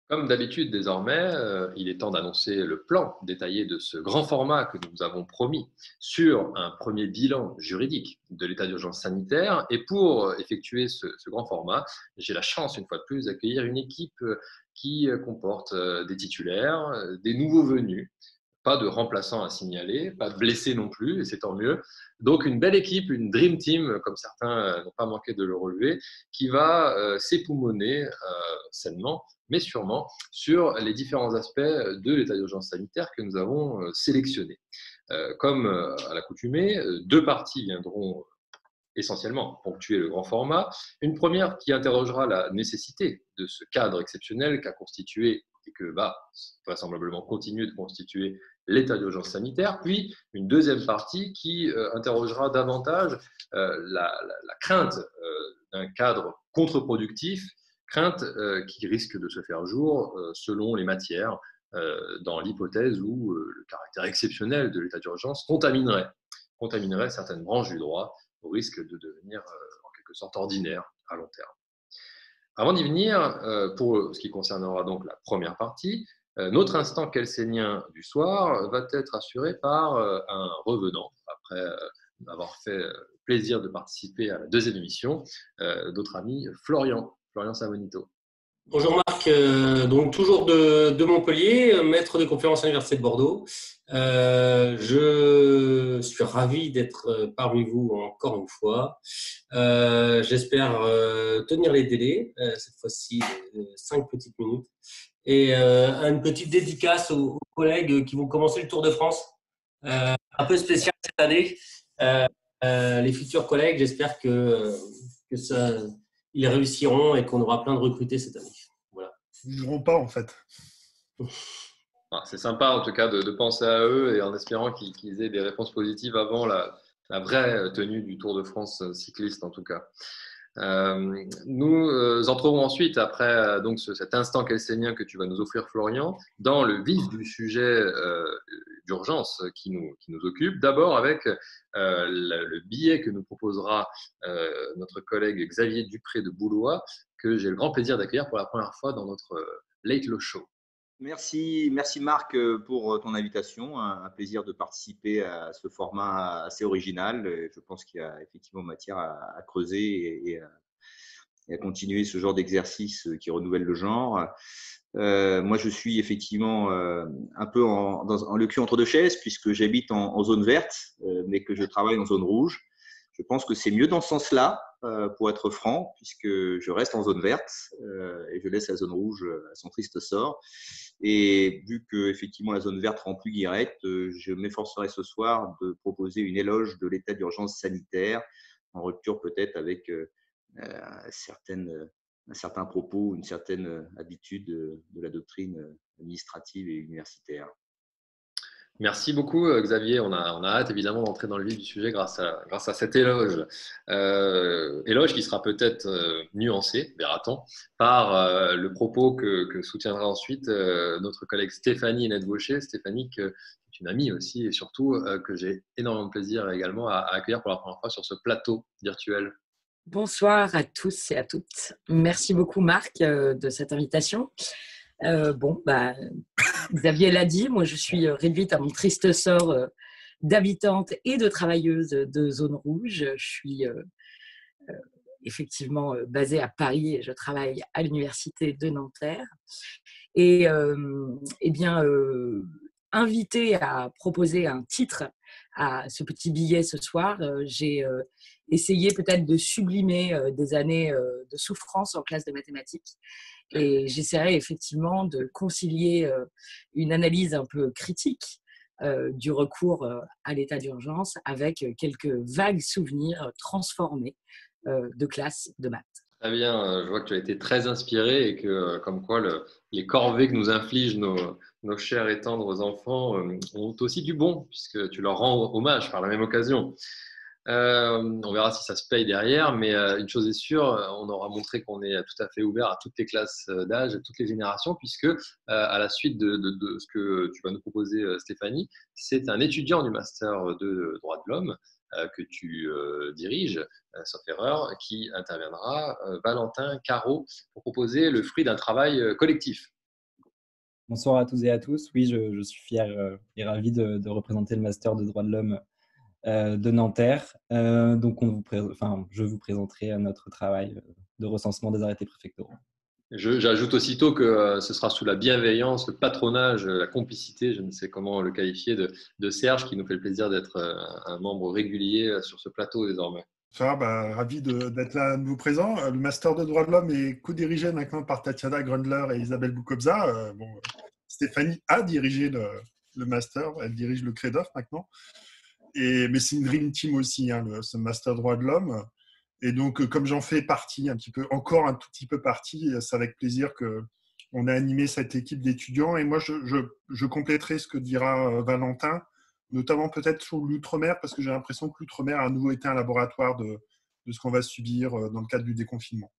Comme d'habitude désormais, il est temps d'annoncer le plan détaillé de ce grand format que nous avons promis sur un premier bilan juridique de l'état d'urgence sanitaire. Et pour effectuer ce grand format, j'ai la chance, une fois de plus, d'accueillir une équipe qui comporte des titulaires, des nouveaux venus, pas de remplaçants à signaler, pas de blessés non plus, et c'est tant mieux. Donc une belle équipe, une dream team, comme certains n'ont pas manqué de le relever, qui va s'époumoner sainement, mais sûrement, sur les différents aspects de l'état d'urgence sanitaire que nous avons sélectionnés. Comme à l'accoutumée, deux parties viendront essentiellement ponctuer le grand format. Une première qui interrogera la nécessité de ce cadre exceptionnel qu'a constitué et que va vraisemblablement continuer de constituer l'état d'urgence sanitaire, puis une deuxième partie qui interrogera davantage la crainte d'un cadre contre-productif, crainte qui risque de se faire jour selon les matières, dans l'hypothèse où le caractère exceptionnel de l'état d'urgence contaminerait certaines branches du droit au risque de devenir en quelque sorte ordinaire à long terme. Avant d'y venir, pour ce qui concernera donc la première partie, notre instant kelsénien du soir va être assuré par un revenant, après avoir fait plaisir de participer à la deuxième émission, notre ami Florian Savonito. Bonjour Marc, donc toujours de Montpellier, maître de conférence à l'Université de Bordeaux. Je suis ravi d'être parmi vous encore une fois. J'espère tenir les délais, cette fois-ci 5 petites minutes. Et une petite dédicace aux collègues qui vont commencer le Tour de France, un peu spécial cette année. Les futurs collègues, j'espère que ça, ils réussiront et qu'on aura plein de recrutés cette année. Voilà. Ils n'iront pas en fait. C'est sympa en tout cas de penser à eux et en espérant qu'ils aient des réponses positives avant la vraie tenue du Tour de France cycliste en tout cas. Nous entrerons ensuite, après donc cet instant kelsénien que tu vas nous offrir, Florian, dans le vif du sujet d'urgence qui nous occupe. D'abord avec le billet que nous proposera notre collègue Xavier Dupré de Boulois, que j'ai le grand plaisir d'accueillir pour la première fois dans notre Late Law Show. Merci Marc pour ton invitation. Un plaisir de participer à ce format assez original. Je pense qu'il y a effectivement matière à creuser et à continuer ce genre d'exercice qui renouvelle le genre. Moi, je suis effectivement un peu en le cul entre deux chaises puisque j'habite en zone verte, mais que je travaille en zone rouge. Je pense que c'est mieux dans ce sens-là, pour être franc, puisque je reste en zone verte et je laisse la zone rouge à son triste sort. Et vu que effectivement la zone verte rend plus guillerette, je m'efforcerai ce soir de proposer une éloge de l'état d'urgence sanitaire, en rupture peut-être avec un certain propos, une certaine habitude de la doctrine administrative et universitaire. Merci beaucoup Xavier, on a hâte évidemment d'entrer dans le vif du sujet grâce à cet éloge. Éloge qui sera peut-être nuancé, verra-t-on, par le propos que soutiendra ensuite notre collègue Stéphanie Hennette-Vaucher. Stéphanie qui est une amie aussi et surtout que j'ai énormément de plaisir également à accueillir pour la première fois sur ce plateau virtuel. Bonsoir à tous et à toutes. Merci beaucoup Marc de cette invitation. Xavier l'a dit, moi je suis réduite à mon triste sort d'habitante et de travailleuse de zone rouge. Je suis effectivement basée à Paris et je travaille à l'université de Nanterre. Et invitée à proposer un titre à ce petit billet ce soir, j'ai essayé peut-être de sublimer des années de souffrance en classe de mathématiques. Et j'essaierai effectivement de concilier une analyse un peu critique du recours à l'état d'urgence avec quelques vagues souvenirs transformés de classe de maths. Très bien, je vois que tu as été très inspiré et que, comme quoi, les corvées que nous infligent nos chers et tendres enfants ont aussi du bon, puisque tu leur rends hommage par la même occasion. On verra si ça se paye derrière, mais une chose est sûre, on aura montré qu'on est tout à fait ouvert à toutes les classes d'âge, à toutes les générations, puisque à la suite de ce que tu vas nous proposer, Stéphanie, c'est un étudiant du master de droit de l'homme que tu diriges, sauf erreur, qui interviendra, Valentin Caro, pour proposer le fruit d'un travail collectif. Bonsoir à tous et à tous. Oui, je suis fier et ravi de représenter le Master de droit de l'homme de Nanterre. Donc, je vous présenterai notre travail de recensement des arrêtés préfectoraux. J'ajoute aussitôt que ce sera sous la bienveillance, le patronage, la complicité, je ne sais comment le qualifier, de Serge, qui nous fait le plaisir d'être un membre régulier sur ce plateau désormais. Ravi d'être là à nouveau présent. Le Master de droit de l'homme est co-dirigé maintenant par Tatiana Grundler et Isabelle Boukobza. Stéphanie a dirigé le Master, elle dirige le CREDOF maintenant. Mais c'est une Dream Team aussi, ce Master droit de l'homme. Et donc, comme j'en fais partie encore un tout petit peu partie, c'est avec plaisir qu'on a animé cette équipe d'étudiants. Et moi, je compléterai ce que dira Valentin, notamment peut-être sur l'outre-mer, parce que j'ai l'impression que l'outre-mer a à nouveau été un laboratoire de ce qu'on va subir dans le cadre du déconfinement.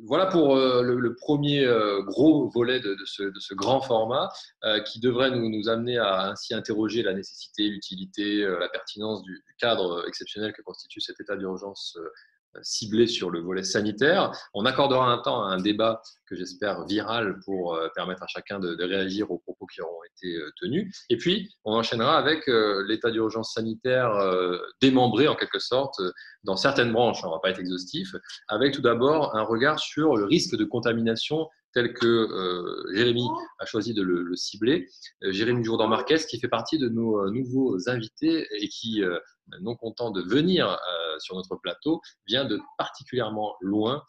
Voilà pour le premier gros volet de ce grand format qui devrait nous amener à ainsi interroger la nécessité, l'utilité, la pertinence du cadre exceptionnel que constitue cet état d'urgence ciblé sur le volet sanitaire. On accordera un temps à un débat que j'espère viral pour permettre à chacun de réagir aux propos qui auront été tenus. Et puis, on enchaînera avec l'état d'urgence sanitaire démembré en quelque sorte dans certaines branches, on ne va pas être exhaustif, avec tout d'abord un regard sur le risque de contamination tel que Jérémy a choisi de le cibler. Jérémy Jourdan-Marquez, qui fait partie de nos nouveaux invités et qui, non content de venir sur notre plateau, vient de particulièrement loin.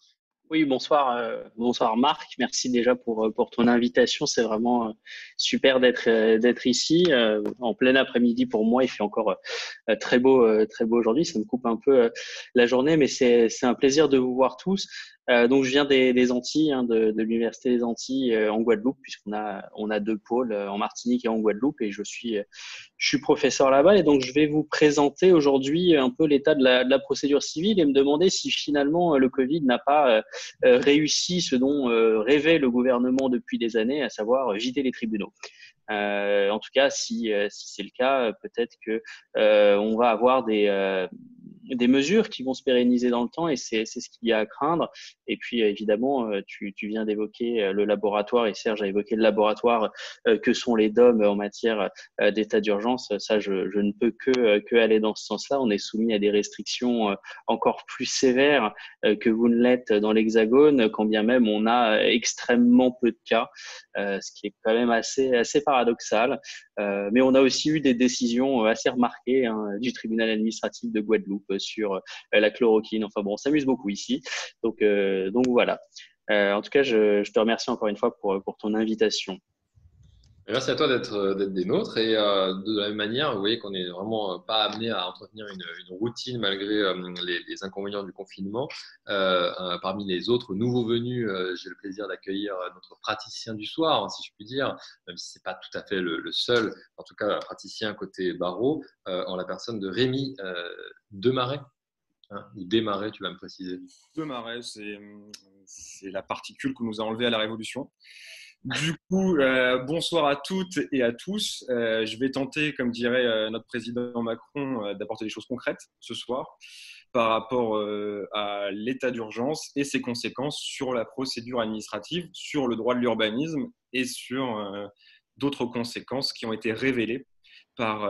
Oui, bonsoir Marc. Merci déjà pour ton invitation. C'est vraiment super d'être ici en plein après-midi pour moi. Il fait encore très beau aujourd'hui. Ça me coupe un peu la journée, mais c'est un plaisir de vous voir tous. Donc je viens des Antilles, de l'Université des Antilles en Guadeloupe, puisqu'on a deux pôles en Martinique et en Guadeloupe, et je suis professeur là-bas. Et donc je vais vous présenter aujourd'hui un peu l'état de la procédure civile et me demander si finalement le Covid n'a pas réussi ce dont rêvait le gouvernement depuis des années, à savoir vider les tribunaux. En tout cas, si c'est le cas, peut-être que on va avoir des mesures qui vont se pérenniser dans le temps, et c'est ce qu'il y a à craindre. Et puis évidemment, tu viens d'évoquer le laboratoire, et Serge a évoqué le laboratoire que sont les DOM en matière d'état d'urgence. Ça, je ne peux que aller dans ce sens-là. On est soumis à des restrictions encore plus sévères que vous ne l'êtes dans l'Hexagone, quand bien même on a extrêmement peu de cas, ce qui est quand même assez paradoxal. Mais on a aussi eu des décisions assez remarquées du tribunal administratif de Guadeloupe sur la chloroquine. Enfin bon, on s'amuse beaucoup ici. Donc voilà. En tout cas, je te remercie encore une fois pour ton invitation. Merci à toi d'être des nôtres, et de la même manière, vous voyez qu'on n'est vraiment pas amené à entretenir une routine malgré les inconvénients du confinement. Parmi les autres nouveaux venus, j'ai le plaisir d'accueillir notre praticien du soir, si je puis dire, même si ce n'est pas tout à fait le seul, en tout cas praticien côté barreau, en la personne de Rémi Demaret. Ou Desmarais, tu vas me préciser. Demaret, c'est la particule qu'on nous a enlevée à la Révolution. Du coup, bonsoir à toutes et à tous. Je vais tenter, comme dirait notre président Macron, d'apporter des choses concrètes ce soir par rapport à l'état d'urgence et ses conséquences sur la procédure administrative, sur le droit de l'urbanisme et sur d'autres conséquences qui ont été révélées par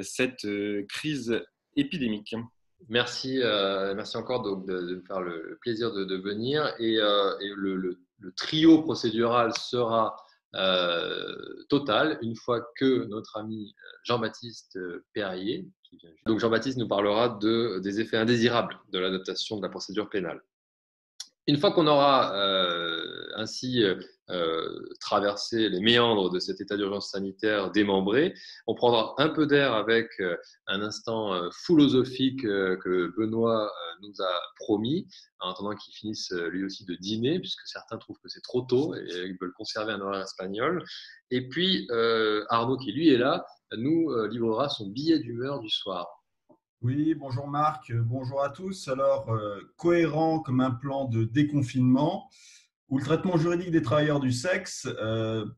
cette crise épidémique. Merci encore donc, de me faire le plaisir de venir. Et le trio procédural sera total une fois que notre ami Jean-Baptiste Perrier, qui vient donc Jean-Baptiste nous parlera des effets indésirables de l'adaptation de la procédure pénale. Une fois qu'on aura ainsi traversé les méandres de cet état d'urgence sanitaire démembré, on prendra un peu d'air avec un instant philosophique que Benoît nous a promis, en attendant qu'il finisse lui aussi de dîner, puisque certains trouvent que c'est trop tôt et ils veulent conserver un horaire espagnol. Et puis Arnaud, qui lui est là, nous livrera son billet d'humeur du soir. Oui, bonjour Marc, bonjour à tous. Alors, cohérent comme un plan de déconfinement ou le traitement juridique des travailleurs du sexe,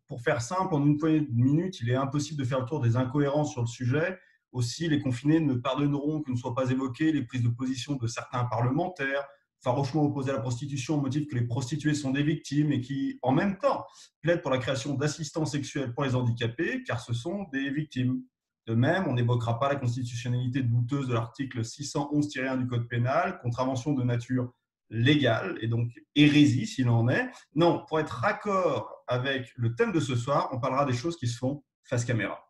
pour faire simple, en une poignée de minutes, il est impossible de faire le tour des incohérences sur le sujet. Aussi, les confinés ne pardonneront que ne soient pas évoquées les prises de position de certains parlementaires, farouchement opposé à la prostitution au motif que les prostituées sont des victimes et qui, en même temps, plaident pour la création d'assistants sexuels pour les handicapés, car ce sont des victimes. De même, on n'évoquera pas la constitutionnalité douteuse de l'article 611-1 du Code pénal, contravention de nature légale et donc hérésie s'il en est. Non, pour être raccord avec le thème de ce soir, on parlera des choses qui se font face caméra.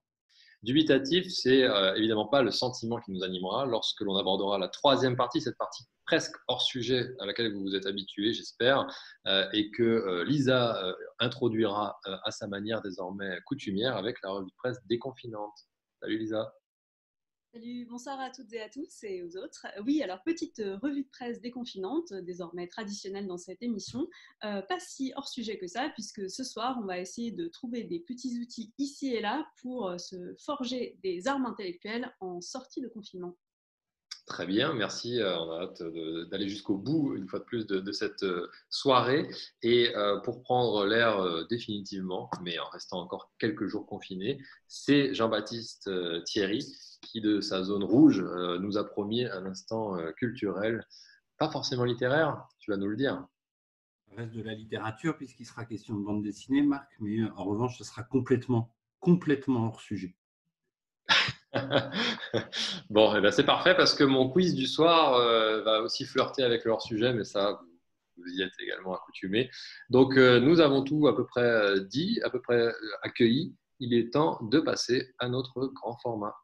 Dubitatif, c'est évidemment pas le sentiment qui nous animera lorsque l'on abordera la troisième partie, cette partie presque hors sujet à laquelle vous vous êtes habitués, j'espère, et que Lisa introduira à sa manière désormais coutumière avec la revue de presse déconfinante. Salut Lisa. Salut, bonsoir à toutes et à tous et aux autres. Oui, alors petite revue de presse déconfinante, désormais traditionnelle dans cette émission, pas si hors sujet que ça, puisque ce soir, on va essayer de trouver des petits outils ici et là pour se forger des armes intellectuelles en sortie de confinement. Très bien, merci. On a hâte d'aller jusqu'au bout, une fois de plus, de cette soirée. Et pour prendre l'air définitivement, mais en restant encore quelques jours confinés, c'est Jean-Baptiste Thierry qui, de sa zone rouge, nous a promis un instant culturel, pas forcément littéraire, tu vas nous le dire. Ça reste de la littérature puisqu'il sera question de bande dessinée, Marc, mais en revanche, ce sera complètement hors sujet. Bon, eh ben c'est parfait parce que mon quiz du soir va aussi flirter avec le hors-sujet, mais ça, vous y êtes également accoutumés. Donc, nous avons tout à peu près dit, à peu près accueilli. Il est temps de passer à notre grand format.